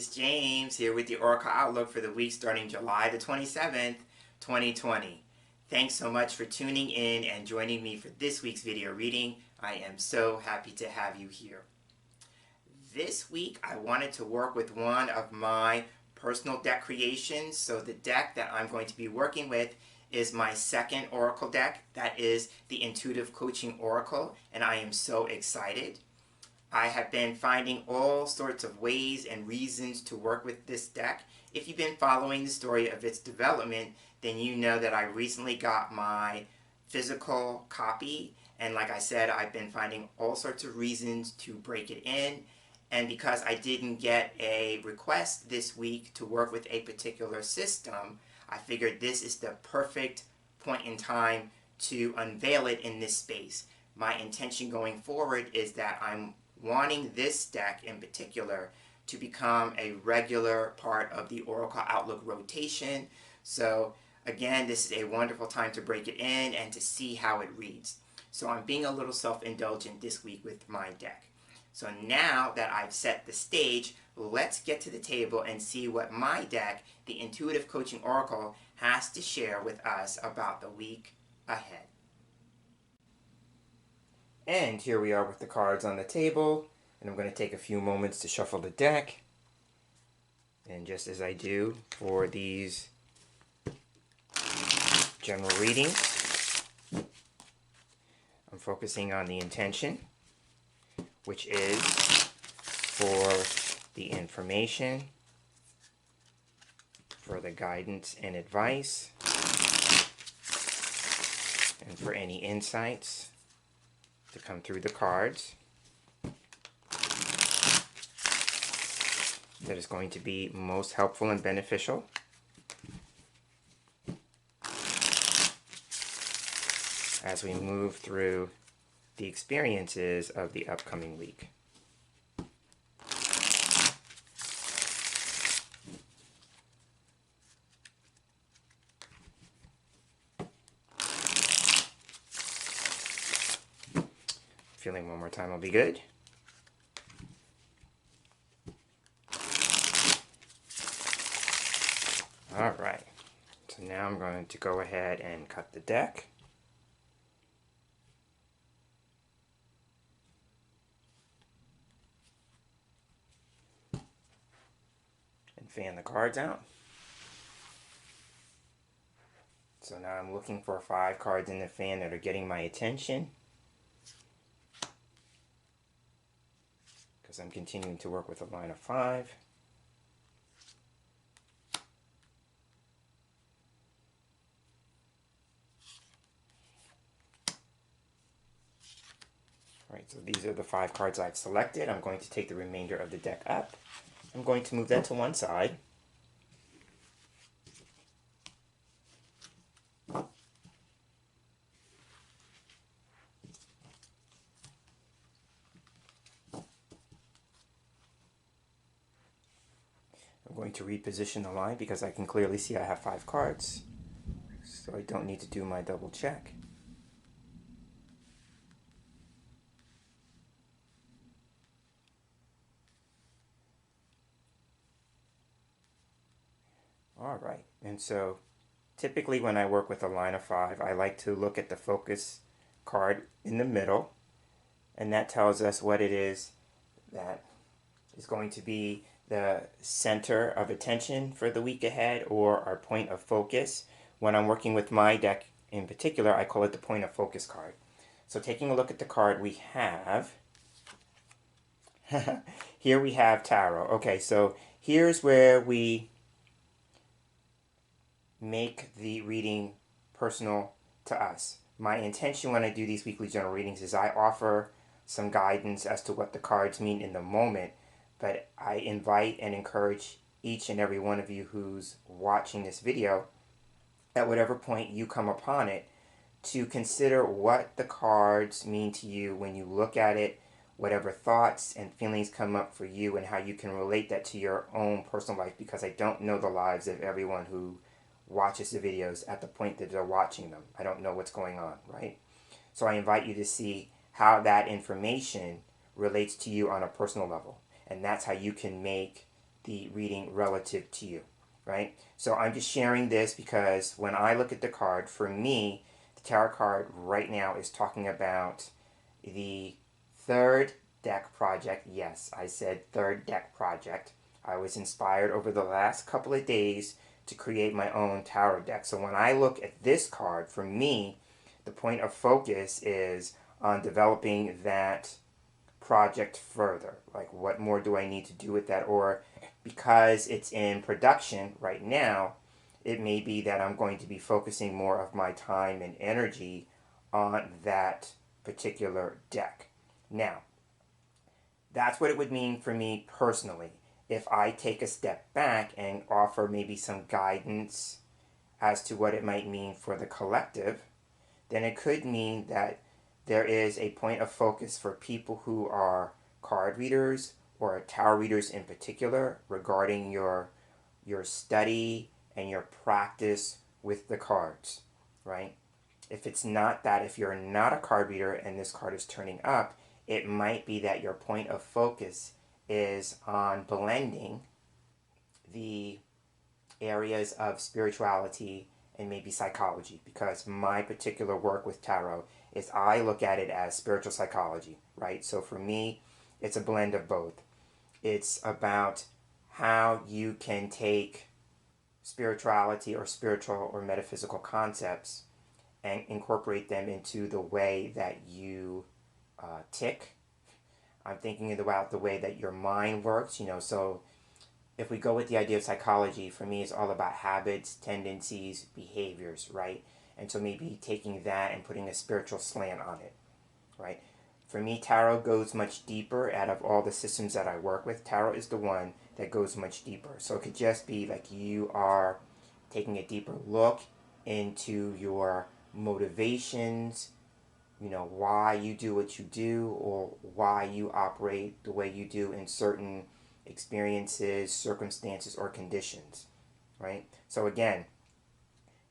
is James here with the Oracle Outlook for the week starting July the 27th, 2020. Thanks so much for tuning in and joining me for this week's video reading. I am so happy to have you here. This week I wanted to work with one of my personal deck creations. So the deck that I'm going to be working with is my second Oracle deck. That is the Intuitive Coaching Oracle, and I am so excited. I have been finding all sorts of ways and reasons to work with this deck. If you've been following the story of its development, then you know that I recently got my physical copy, and like I said, I've been finding all sorts of reasons to break it in. And because I didn't get a request this week to work with a particular system, I figured this is the perfect point in time to unveil it in this space. My intention going forward is that I'm wanting this deck in particular to become a regular part of the Oracle Outlook rotation. So again, this is a wonderful time to break it in and to see how it reads. So I'm being a little self-indulgent this week with my deck. So now that I've set the stage, let's get to the table and see what my deck, the Intuitive Coaching Oracle, has to share with us about the week ahead. And here we are with the cards on the table, and I'm going to take a few moments to shuffle the deck. And just as I do for these general readings, I'm focusing on the intention, which is for the information, for the guidance and advice, and for any insights to come through the cards that is going to be most helpful and beneficial. As we move through the experiences of the upcoming week. Feeling one more time will be good. All right, so now I'm going to go ahead and cut the deck. And fan the cards out. So now I'm looking for 5 cards in the fan that are getting my attention, because I'm continuing to work with a line of 5. Alright, so these are the 5 cards I've selected. I'm going to take the remainder of the deck up. I'm going to move that to one side. I'm going to reposition the line because I can clearly see I have 5 cards, so I don't need to do my double check. Alright, and so typically when I work with a line of 5, I like to look at the focus card in the middle, and that tells us what it is that is going to be the center of attention for the week ahead, or our point of focus. When I'm working with my deck in particular, I call it the point of focus card. So taking a look at the card we have, here we have tarot. Okay, so here's where we make the reading personal to us. My intention when I do these weekly general readings is I offer some guidance as to what the cards mean in the moment, but I invite and encourage each and every one of you who's watching this video, at whatever point you come upon it, to consider what the cards mean to you when you look at it, whatever thoughts and feelings come up for you, and how you can relate that to your own personal life, because I don't know the lives of everyone who watches the videos at the point that they're watching them. I don't know what's going on, right? So I invite you to see how that information relates to you on a personal level. And that's how you can make the reading relative to you, right? So I'm just sharing this because when I look at the card, for me, the tarot card right now is talking about the third deck project. Yes, I said third deck project. I was inspired over the last couple of days to create my own tarot deck. So when I look at this card, for me, the point of focus is on developing that project further. Like, what more do I need to do with that? Or because it's in production right now, it may be that I'm going to be focusing more of my time and energy on that particular deck. Now, that's what it would mean for me personally. If I take a step back and offer maybe some guidance as to what it might mean for the collective, then it could mean that there is a point of focus for people who are card readers or tarot readers in particular regarding your study and your practice with the cards, right? If it's not that, if you're not a card reader and this card is turning up, it might be that your point of focus is on blending the areas of spirituality and maybe psychology, because my particular work with tarot is I look at it as spiritual psychology, right? So for me, it's a blend of both. It's about how you can take spirituality or spiritual or metaphysical concepts and incorporate them into the way that you tick. I'm thinking about the way that your mind works, so if we go with the idea of psychology, for me, it's all about habits, tendencies, behaviors, right? And so maybe taking that and putting a spiritual slant on it, right? For me, tarot goes much deeper. Out of all the systems that I work with, tarot is the one that goes much deeper. So it could just be like you are taking a deeper look into your motivations, why you do what you do, or why you operate the way you do in certain experiences, circumstances, or conditions, right? So again,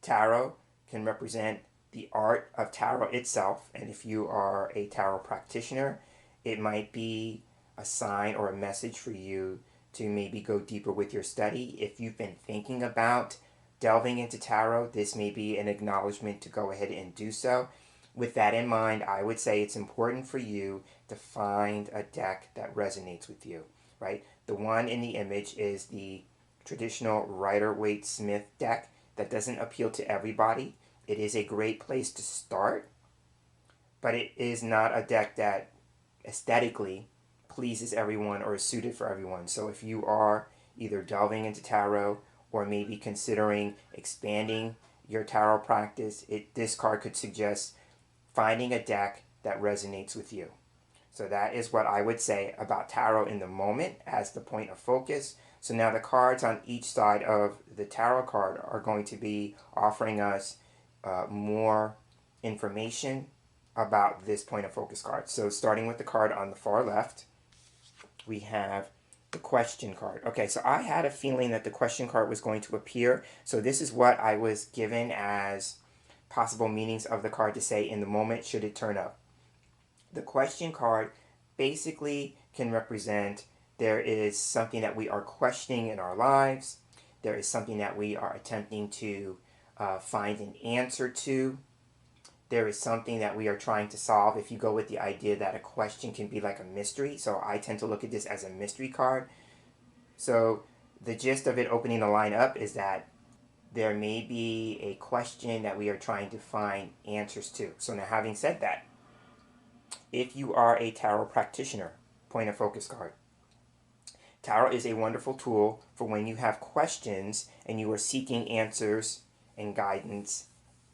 tarot can represent the art of tarot itself, and if you are a tarot practitioner, it might be a sign or a message for you to maybe go deeper with your study. If you've been thinking about delving into tarot, this may be an acknowledgement to go ahead and do so. With that in mind, I would say it's important for you to find a deck that resonates with you, right? The one in the image is the traditional Rider-Waite-Smith deck that doesn't appeal to everybody. It is a great place to start, but it is not a deck that aesthetically pleases everyone or is suited for everyone. So if you are either delving into tarot or maybe considering expanding your tarot practice, this card could suggest finding a deck that resonates with you. So that is what I would say about tarot in the moment as the point of focus. So now the cards on each side of the tarot card are going to be offering us more information about this point of focus card. So starting with the card on the far left, we have the question card. Okay, so I had a feeling that the question card was going to appear. So this is what I was given as possible meanings of the card to say in the moment should it turn up. The question card basically can represent there is something that we are questioning in our lives. There is something that we are attempting to find an answer to. There is something that we are trying to solve. If you go with the idea that a question can be like a mystery, so I tend to look at this as a mystery card. So the gist of it opening the line up is that there may be a question that we are trying to find answers to. So now, having said that, if you are a tarot practitioner, point of focus card, tarot is a wonderful tool for when you have questions and you are seeking answers and guidance,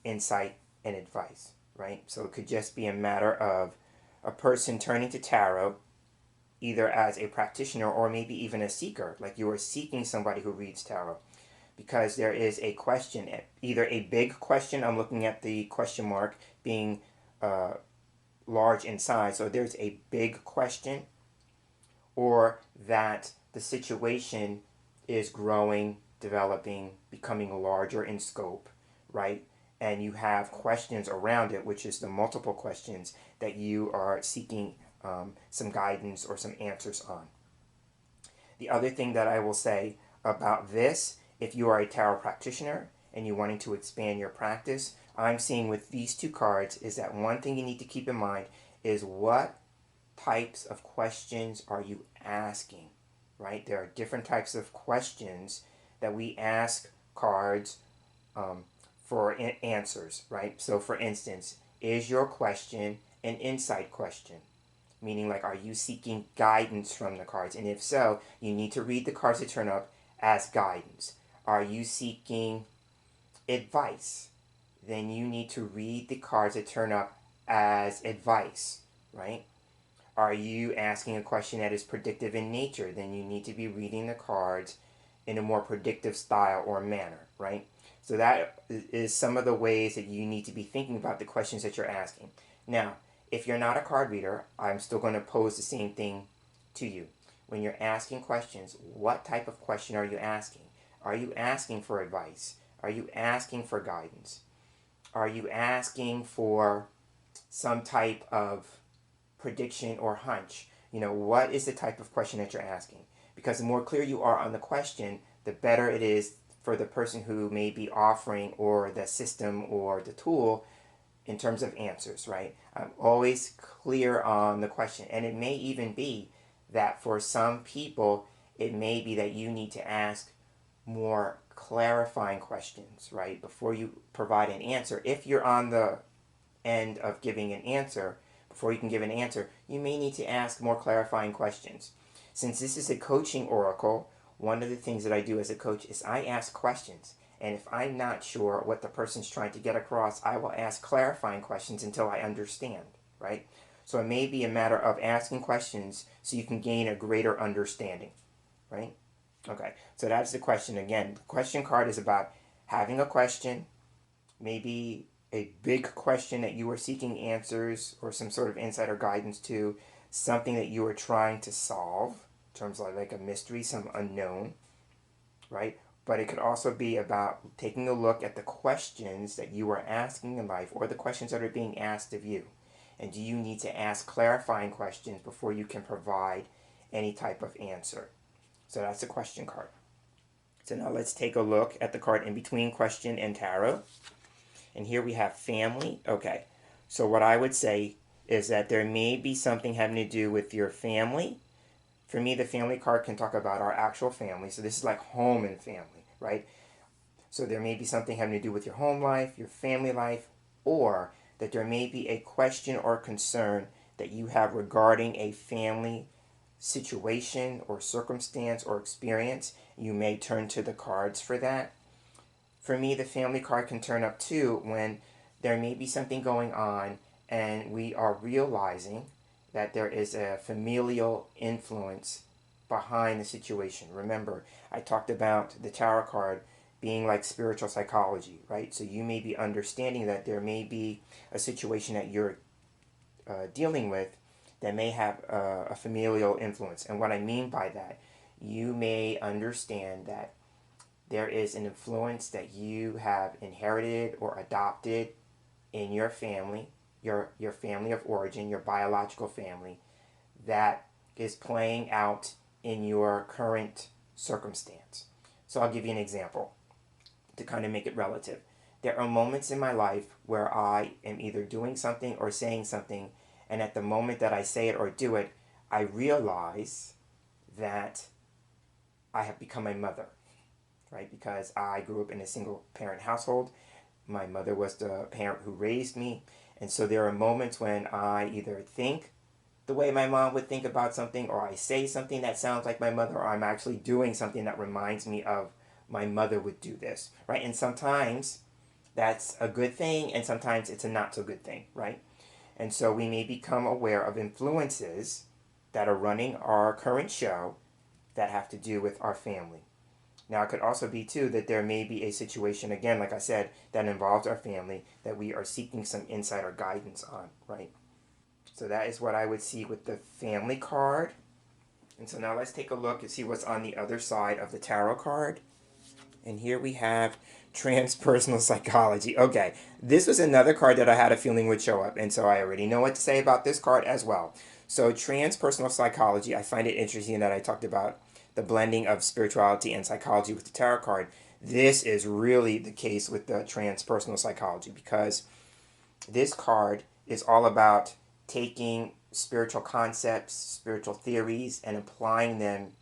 insight, and advice, right? So it could just be a matter of a person turning to tarot either as a practitioner or maybe even a seeker, like you are seeking somebody who reads tarot, because there is a question, either a big question, I'm looking at the question mark being large in size, so there's a big question, or that the situation is growing, developing, becoming larger in scope, right? And you have questions around it, which is the multiple questions that you are seeking some guidance or some answers on. The other thing that I will say about this, if you are a tarot practitioner and you're wanting to expand your practice, I'm seeing with these two cards is that one thing you need to keep in mind is what types of questions are you asking, right? There are different types of questions that we ask cards for answers, right? So for instance, is your question an insight question? Meaning, like, are you seeking guidance from the cards? And if so, you need to read the cards that turn up as guidance. Are you seeking advice? Then you need to read the cards that turn up as advice, right? Are you asking a question that is predictive in nature? Then you need to be reading the cards in a more predictive style or manner, right? So that is some of the ways that you need to be thinking about the questions that you're asking. Now, if you're not a card reader, I'm still going to pose the same thing to you. When you're asking questions, what type of question are you asking? Are you asking for advice? Are you asking for guidance? Are you asking for some type of prediction or hunch? What is the type of question that you're asking? Because the more clear you are on the question, the better it is for the person who may be offering or the system or the tool in terms of answers, right? I'm always clear on the question. And it may even be that for some people, it may be that you need to ask more clarifying questions, right? Before you provide an answer. If you're on the end of giving an answer, before you can give an answer, you may need to ask more clarifying questions. Since this is a coaching oracle, one of the things that I do as a coach is I ask questions. And if I'm not sure what the person's trying to get across, I will ask clarifying questions until I understand, right? So it may be a matter of asking questions so you can gain a greater understanding, right? Okay, so that's the question. Again, the question card is about having a question, maybe a big question that you are seeking answers or some sort of insight or guidance to, something that you are trying to solve, in terms of like a mystery, some unknown, right? But it could also be about taking a look at the questions that you are asking in life or the questions that are being asked of you. And do you need to ask clarifying questions before you can provide any type of answer? So that's the question card. So now let's take a look at the card in between question and tarot. And here we have family. Okay, so what I would say is that there may be something having to do with your family. For me, the family card can talk about our actual family. So this is like home and family, right? So there may be something having to do with your home life, your family life, or that there may be a question or concern that you have regarding a family situation or circumstance or experience. You may turn to the cards for that. For me, the family card can turn up too when there may be something going on and we are realizing that there is a familial influence behind the situation. Remember, I talked about the tarot card being like spiritual psychology, right? So you may be understanding that there may be a situation that you're dealing with that may have a familial influence. And what I mean by that, you may understand that there is an influence that you have inherited or adopted in your family, your family of origin, your biological family, that is playing out in your current circumstance. So I'll give you an example to kind of make it relative. There are moments in my life where I am either doing something or saying something, and at the moment that I say it or do it, I realize that I have become my mother, right? Because I grew up in a single parent household. My mother was the parent who raised me. And so there are moments when I either think the way my mom would think about something, or I say something that sounds like my mother, or I'm actually doing something that reminds me of my mother would do this, right? And sometimes that's a good thing, and sometimes it's a not so good thing, right? And so we may become aware of influences that are running our current show that have to do with our family. Now, it could also be, too, that there may be a situation, again, like I said, that involves our family that we are seeking some insight or guidance on, right? So that is what I would see with the family card. And so now let's take a look and see what's on the other side of the tarot card. And here we have Transpersonal Psychology. Okay, this was another card that I had a feeling would show up. And so I already know what to say about this card as well. So Transpersonal Psychology, I find it interesting that I talked about the blending of spirituality and psychology with the tarot card. This is really the case with the transpersonal psychology, because this card is all about taking spiritual concepts, spiritual theories, and applying them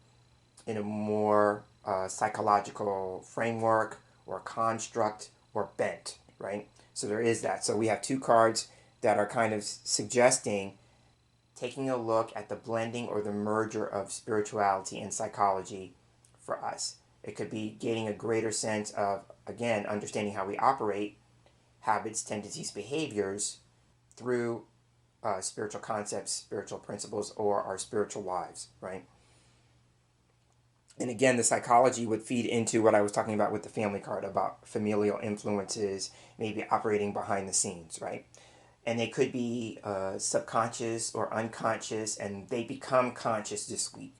in a more psychological framework or construct or bent, right? So there is that. So we have two cards that are kind of suggesting taking a look at the blending or the merger of spirituality and psychology for us. It could be gaining a greater sense of, again, understanding how we operate, habits, tendencies, behaviors through spiritual concepts, spiritual principles, or our spiritual lives, right? And again, the psychology would feed into what I was talking about with the family card, about familial influences, maybe operating behind the scenes, right? And they could be subconscious or unconscious, and they become conscious this week.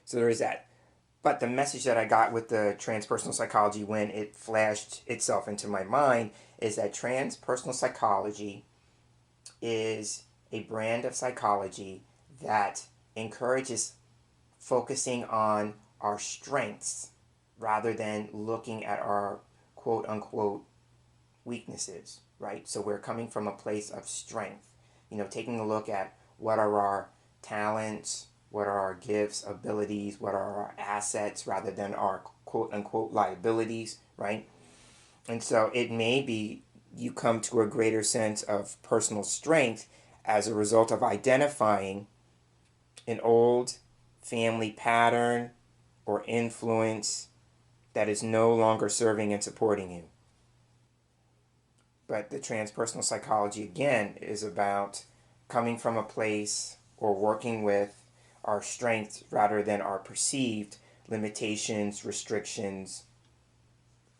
So there is that. But the message that I got with the transpersonal psychology when it flashed itself into my mind is that transpersonal psychology is a brand of psychology that encourages focusing on our strengths rather than looking at our quote unquote weaknesses, right? So we're coming from a place of strength, taking a look at what are our talents, what are our gifts, abilities, what are our assets rather than our quote unquote liabilities, right? And so it may be you come to a greater sense of personal strength as a result of identifying an old family pattern or influence that is no longer serving and supporting you. But the transpersonal psychology, again, is about coming from a place or working with our strengths rather than our perceived limitations, restrictions,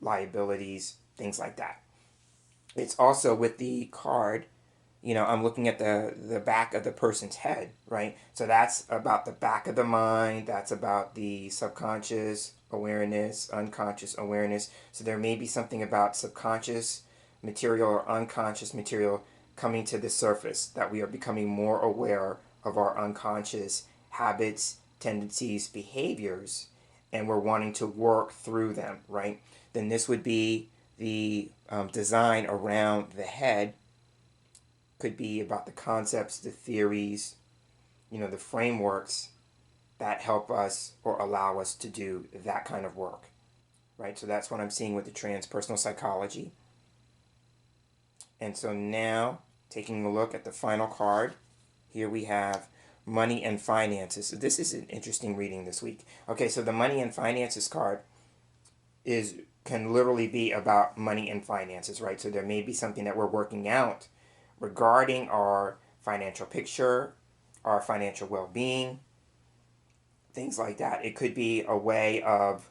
liabilities, things like that. It's also with the card, I'm looking at the back of the person's head, right? So that's about the back of the mind. That's about the subconscious awareness, unconscious awareness. So there may be something about subconscious material or unconscious material coming to the surface that we are becoming more aware of our unconscious habits, tendencies, behaviors, and we're wanting to work through them, right? Then this would be the design around the head. Could be about the concepts, the theories, the frameworks that help us or allow us to do that kind of work, right? So that's what I'm seeing with the transpersonal psychology. And so now, taking a look at the final card, here we have money and finances. So this is an interesting reading this week. Okay, so the money and finances card can literally be about money and finances, right? So there may be something that we're working out regarding our financial picture, our financial well-being, things like that. It could be a way of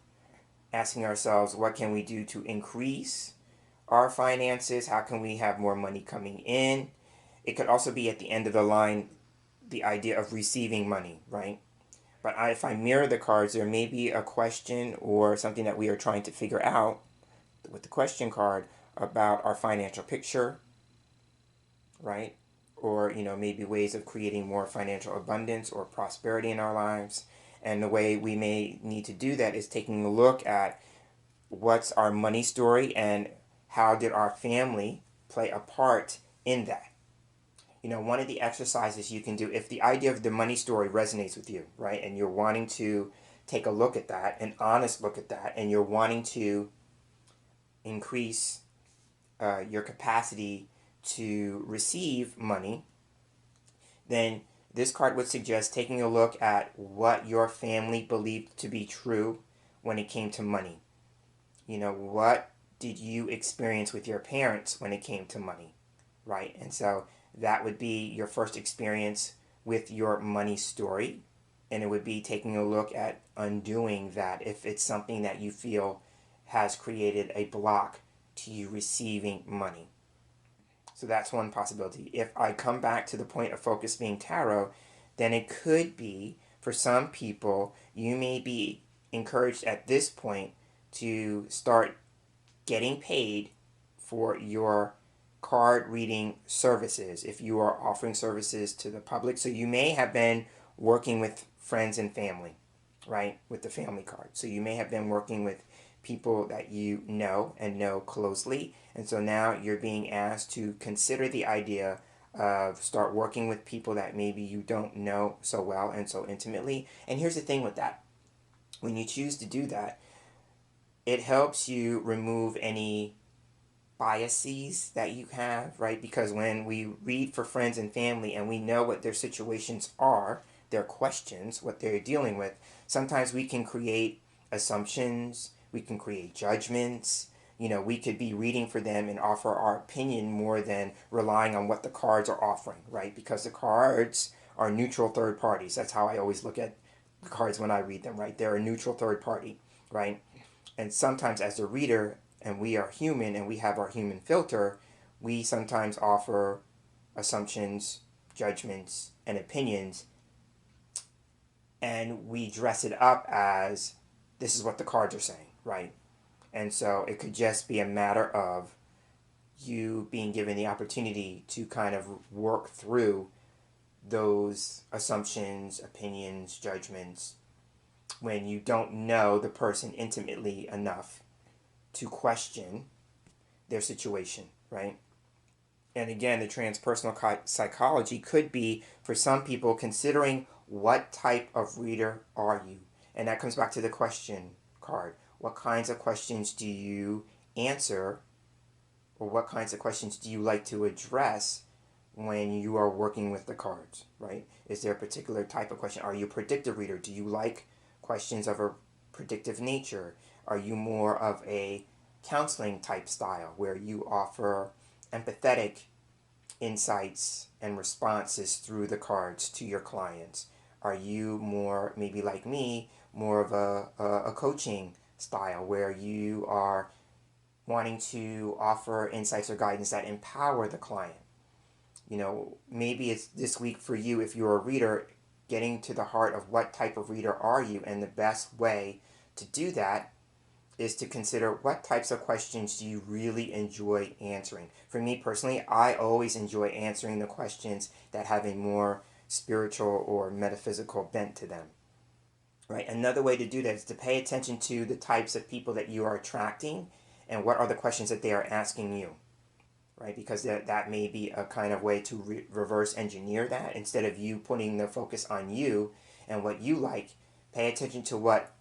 asking ourselves, what can we do to increase our finances? How can we have more money coming in? It could also be at the end of the line, the idea of receiving money, right? But if I mirror the cards, there may be a question or something that we are trying to figure out with the question card about our financial picture, right? Or, maybe ways of creating more financial abundance or prosperity in our lives. And the way we may need to do that is taking a look at what's our money story and how did our family play a part in that. One of the exercises you can do, if the idea of the money story resonates with you, right, and you're wanting to take a look at that, an honest look at that, and you're wanting to increase your capacity to receive money, then this card would suggest taking a look at what your family believed to be true when it came to money. What did you experience with your parents when it came to money, right? And so that would be your first experience with your money story, and it would be taking a look at undoing that if it's something that you feel has created a block to you receiving money. So that's one possibility. If I come back to the point of focus being tarot, then it could be, for some people, you may be encouraged at this point to start getting paid for your card reading services if you are offering services to the public. So you may have been working with friends and family, right, with the family card. So you may have been working with people that you know and know closely, and so now you're being asked to consider the idea of start working with people that maybe you don't know so well and so intimately. And here's the thing with that. When you choose to do that, it helps you remove any biases that you have, right? Because when we read for friends and family and we know what their situations are, their questions, what they're dealing with, sometimes we can create assumptions, we can create judgments. You know, we could be reading for them and offer our opinion more than relying on what the cards are offering, right? Because the cards are neutral third parties. That's how I always look at the cards when I read them, right? They're a neutral third party, right? And sometimes as a reader, and we are human and we have our human filter, we sometimes offer assumptions, judgments, and opinions, and we dress it up as this is what the cards are saying, right? And so it could just be a matter of you being given the opportunity to kind of work through those assumptions, opinions, judgments when you don't know the person intimately enough to question their situation, right? And again, the transpersonal psychology could be for some people considering what type of reader are you? And that comes back to the question card. What kinds of questions do you answer, or what kinds of questions do you like to address when you are working with the cards, right? Is there a particular type of question? Are you a predictive reader? Do you like questions of a predictive nature? Are you more of a counseling type style where you offer empathetic insights and responses through the cards to your clients? Are you more, maybe like me, more of a coaching style where you are wanting to offer insights or guidance that empower the client? You know, maybe it's this week for you, if you're a reader, getting to the heart of what type of reader are you, and the best way to do that is to consider what types of questions do you really enjoy answering. For me personally, I always enjoy answering the questions that have a more spiritual or metaphysical bent to them. Right? Another way to do that is to pay attention to the types of people that you are attracting and what are the questions that they are asking you. Right? Because that may be a kind of way to reverse engineer that. Instead of you putting the focus on you and what you like, pay attention to what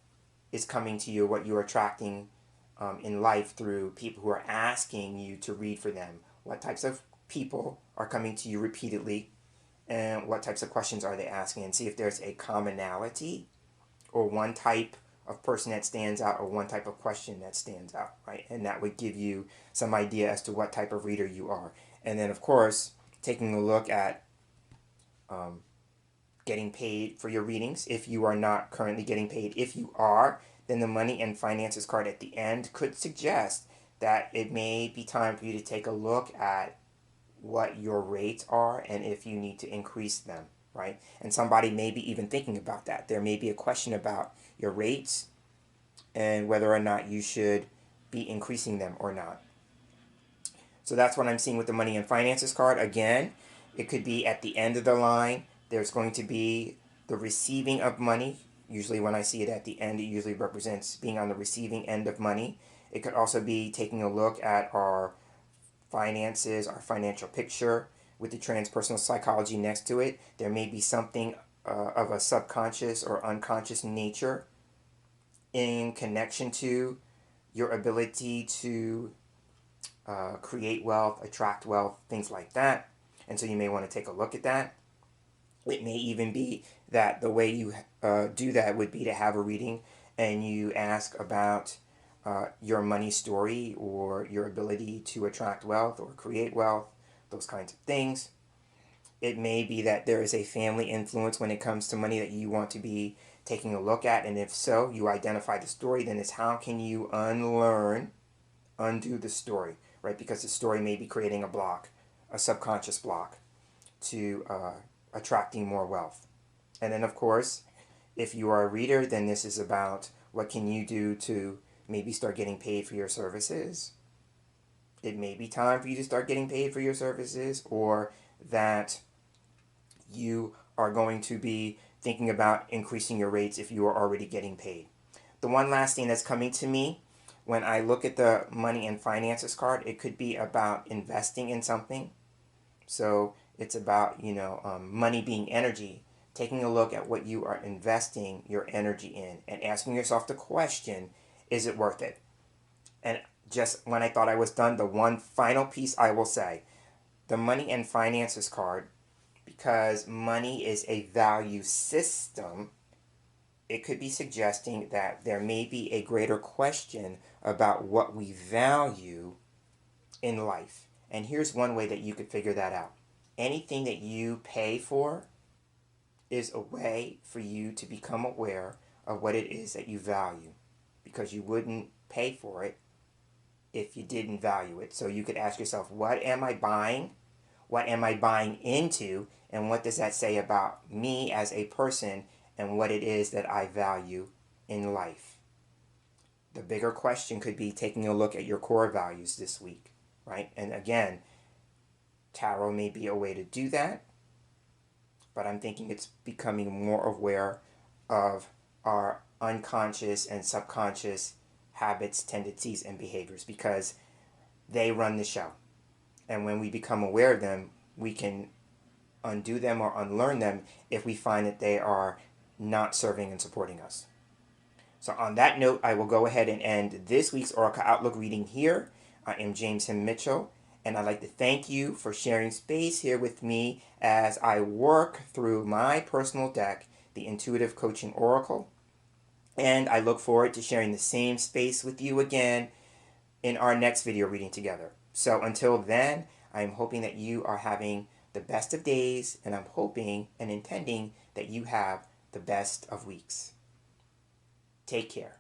is coming to you, what you're attracting in life through people who are asking you to read for them. What types of people are coming to you repeatedly, and what types of questions are they asking, and see if there's a commonality or one type of person that stands out or one type of question that stands out, right? And that would give you some idea as to what type of reader you are. And then, of course, taking a look at getting paid for your readings if you are not currently getting paid. If you are, then the money and finances card at the end could suggest that it may be time for you to take a look at what your rates are and if you need to increase them, right? And somebody may be even thinking about that. There may be a question about your rates and whether or not you should be increasing them or not. So that's what I'm seeing with the money and finances card. Again, it could be at the end of the line. There's going to be the receiving of money. Usually when I see it at the end, it usually represents being on the receiving end of money. It could also be taking a look at our finances, our financial picture with the transpersonal psychology next to it. There may be something of a subconscious or unconscious nature in connection to your ability to create wealth, attract wealth, things like that. And so you may want to take a look at that. It may even be that the way you do that would be to have a reading and you ask about your money story or your ability to attract wealth or create wealth, those kinds of things. It may be that there is a family influence when it comes to money that you want to be taking a look at, and if so, you identify the story. Then it's how can you undo the story, right? Because the story may be creating a block, a subconscious block to attracting more wealth. And then, of course, if you are a reader, then this is about what can you do to maybe start getting paid for your services. It may be time for you to start getting paid for your services, or that you are going to be thinking about increasing your rates if you are already getting paid. The one last thing that's coming to me when I look at the money and finances card, it could be about investing in something. So it's about, money being energy, taking a look at what you are investing your energy in and asking yourself the question, is it worth it? And just when I thought I was done, the one final piece I will say, the money and finances card, because money is a value system, it could be suggesting that there may be a greater question about what we value in life. And here's one way that you could figure that out. Anything that you pay for is a way for you to become aware of what it is that you value, because you wouldn't pay for it if you didn't value it. So you could ask yourself, what am I buying? What am I buying into? And what does that say about me as a person and what it is that I value in life? The bigger question could be taking a look at your core values this week, right? And again, tarot may be a way to do that, but I'm thinking it's becoming more aware of our unconscious and subconscious habits, tendencies, and behaviors, because they run the show. And when we become aware of them, we can undo them or unlearn them if we find that they are not serving and supporting us. So on that note, I will go ahead and end this week's Oracle Outlook reading here. I am James Himm Mitchell, and I'd like to thank you for sharing space here with me as I work through my personal deck, the Intuitive Coaching Oracle. And I look forward to sharing the same space with you again in our next video reading together. So until then, I'm hoping that you are having the best of days, and I'm hoping and intending that you have the best of weeks. Take care.